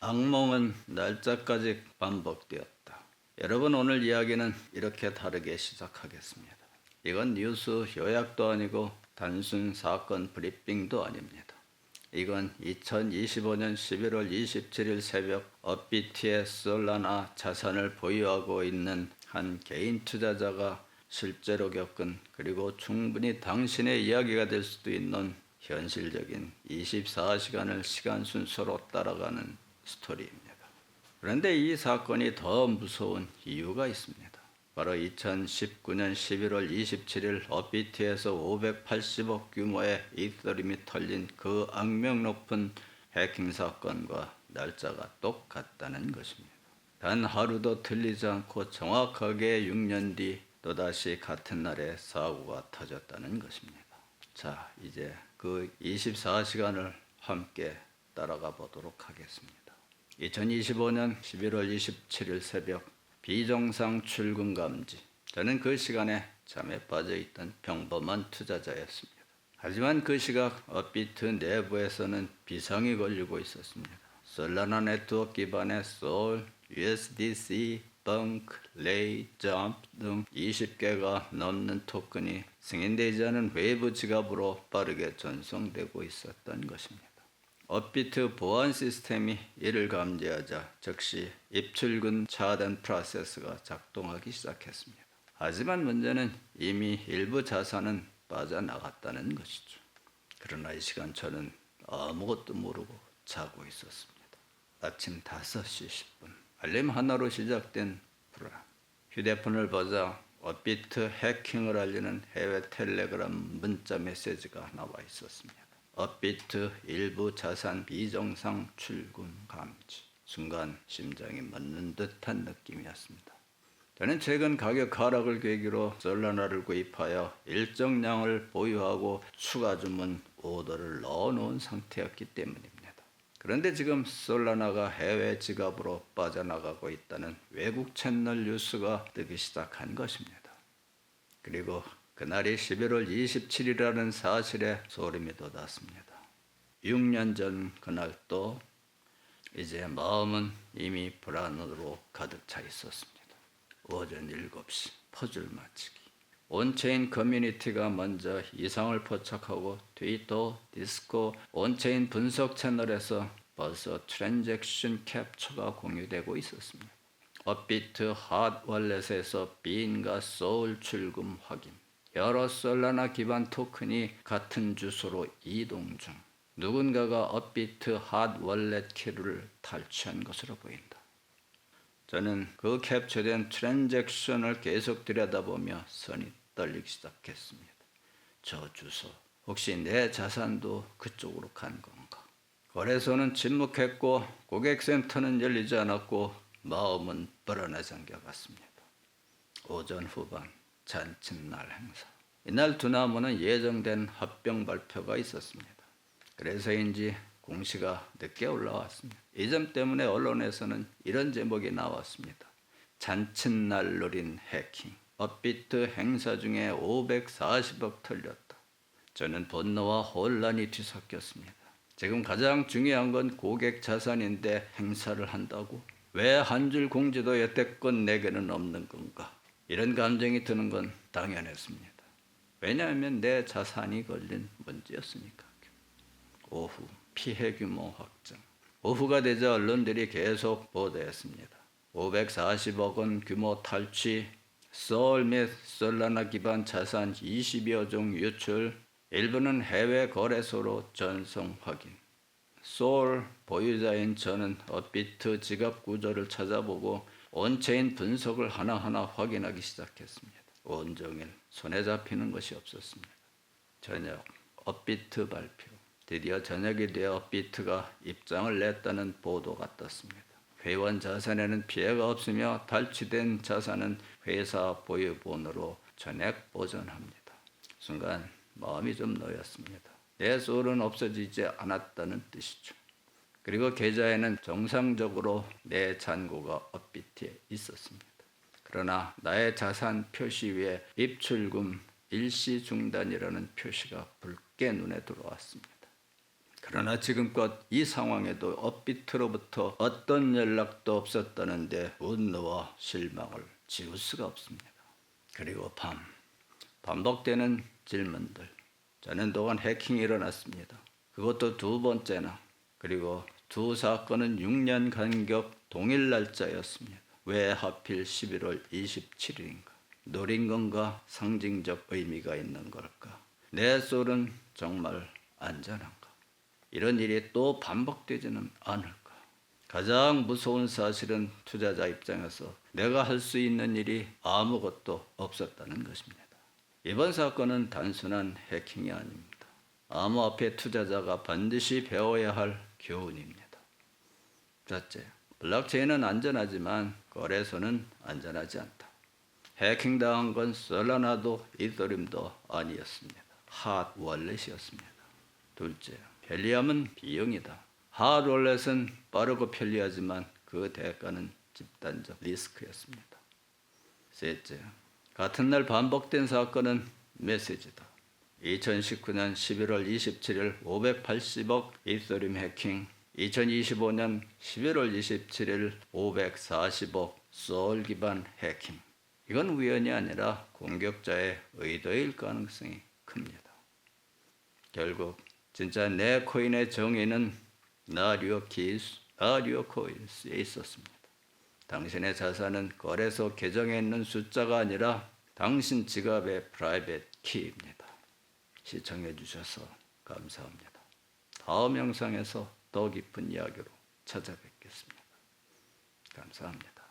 악몽은 날짜까지 반복되었다. 여러분, 오늘 이야기는 이렇게 다르게 시작하겠습니다. 이건 뉴스 요약도 아니고 단순 사건 브리핑도 아닙니다. 이건 2025년 11월 27일 새벽 업비트의 솔라나 자산을 보유하고 있는 한 개인 투자자가 실제로 겪은, 그리고 충분히 당신의 이야기가 될 수도 있는 현실적인 24시간을 시간 순서로 따라가는 스토리입니다. 그런데 이 사건이 더 무서운 이유가 있습니다. 바로 2019년 11월 27일 업비트에서 580억 규모의 이더리움이 털린 그 악명 높은 해킹 사건과 날짜가 똑같다는 것입니다. 단 하루도 틀리지 않고 정확하게 6년 뒤 또다시 같은 날에 사고가 터졌다는 것입니다. 자, 이제 그 24시간을 함께 따라가 보도록 하겠습니다. 2025년 11월 27일 새벽 비정상 출금 감지. 저는 그 시간에 잠에 빠져있던 평범한 투자자였습니다. 하지만 그 시각 업비트 내부에서는 비상이 걸리고 있었습니다. 솔라나 네트워크 기반의 솔, USDC, 벙크, 레이, 점프 등 20개가 넘는 토큰이 승인되지 않은 외부 지갑으로 빠르게 전송되고 있었던 것입니다. 업비트 보안 시스템이 이를 감지하자 즉시 입출금 차단 프로세스가 작동하기 시작했습니다. 하지만 문제는 이미 일부 자산은 빠져나갔다는 것이죠. 그러나 이 시간 저는 아무것도 모르고 자고 있었습니다. 아침 5시 10분 알림 하나로 시작된 불안. 휴대폰을 보자 업비트 해킹을 알리는 해외 텔레그램 문자 메시지가 나와 있었습니다. 업비트 일부 자산 비정상 출금 감지. 순간 심장이 멎는 듯한 느낌이었습니다. 저는 최근 가격 하락을 계기로 솔라나를 구입하여 일정량을 보유하고 추가 주문 오더를 넣어놓은 상태였기 때문입니다. 그런데 지금 솔라나가 해외 지갑으로 빠져나가고 있다는 외국 채널 뉴스가 뜨기 시작한 것입니다. 그리고 그날이 11월 27일이라는 사실에 소름이 돋았습니다. 6년 전 그날 또 이제 마음은 이미 불안으로 가득 차 있었습니다. 오전 7시 퍼즐 맞히기. 온체인 커뮤니티가 먼저 이상을 포착하고 트위터, 디스코, 온체인 분석 채널에서 벌써 트랜잭션 캡처가 공유되고 있었습니다. 업비트 핫 월렛에서 빈과 소울 출금 확인. 여러 솔라나 기반 토큰이 같은 주소로 이동 중. 누군가가 업비트 핫 월렛 키를 탈취한 것으로 보인다. 저는 그 캡처된 트랜잭션을 계속 들여다보며 손이 떨리기 시작했습니다. 저 주소, 혹시 내 자산도 그쪽으로 간 건가? 거래소는 침묵했고 고객센터는 열리지 않았고 마음은 불안에 잠겨갔습니다. 오전 후반 잔칫날 행사. 이날 두나무는 예정된 합병 발표가 있었습니다. 그래서인지 공시가 늦게 올라왔습니다. 이 점 때문에 언론에서는 이런 제목이 나왔습니다. 잔칫날 노린 해킹. 업비트 행사 중에 540억 털렸다. 저는 분노와 혼란이 뒤섞였습니다. 지금 가장 중요한 건 고객 자산인데 행사를 한다고? 왜 한 줄 공지도 여태껏 내게는 없는 건가? 이런 감정이 드는 건 당연했습니다. 왜냐하면 내 자산이 걸린 문제였으니까. 오후 피해 규모 확정. 오후가 되자 언론들이 계속 보도했습니다. 540억 원 규모 탈취, 소울 및 솔라나 기반 자산 20여 종 유출, 일부는 해외 거래소로 전송 확인. 소울 보유자인 저는 업비트 지갑 구조를 찾아보고 온체인 분석을 하나하나 확인하기 시작했습니다. 온종일 손에 잡히는 것이 없었습니다. 저녁 업비트 발표. 드디어 저녁이 되어 업비트가 입장을 냈다는 보도가 떴습니다. 회원 자산에는 피해가 없으며 탈취된 자산은 회사 보유본으로 전액 보존합니다. 순간 마음이 좀 놓였습니다. 내 소울은 없어지지 않았다는 뜻이죠. 그리고 계좌에는 정상적으로 내 잔고가 업비트에 있었습니다. 그러나 나의 자산 표시 위에 입출금 일시 중단이라는 표시가 붉게 눈에 들어왔습니다. 그러나 지금껏 이 상황에도 업비트로부터 어떤 연락도 없었다는데 분노와 실망을 지울 수가 없습니다. 그리고 반복되는 질문들. 자는 동안 해킹이 일어났습니다. 그것도 두 번째나. 그리고 두 사건은 6년 간격 동일 날짜였습니다. 왜 하필 11월 27일인가? 노린 건가? 상징적 의미가 있는 걸까? 내 솔은 정말 안전한가? 이런 일이 또 반복되지는 않을까? 가장 무서운 사실은 투자자 입장에서 내가 할 수 있는 일이 아무것도 없었다는 것입니다. 이번 사건은 단순한 해킹이 아닙니다. 암호화폐 투자자가 반드시 배워야 할 교훈입니다. 첫째, 블록체인은 안전하지만 거래소는 안전하지 않다. 해킹당한 건 솔라나도 이더리움도 아니었습니다. 핫 월렛이었습니다. 둘째, 편리함은 비용이다. 핫 월렛은 빠르고 편리하지만 그 대가는 집단적 리스크였습니다. 셋째, 같은 날 반복된 사건은 메시지다. 2019년 11월 27일 580억 이더리움 해킹, 2025년 11월 27일 540억 솔 기반 해킹. 이건 우연이 아니라 공격자의 의도일 가능성이 큽니다. 결국 진짜 내 코인의 정의는 나리오 코인스에 있었습니다. 당신의 자산은 거래소 계정에 있는 숫자가 아니라 당신 지갑의 프라이빗 키입니다. 시청해 주셔서 감사합니다. 다음 영상에서 더 깊은 이야기로 찾아뵙겠습니다. 감사합니다.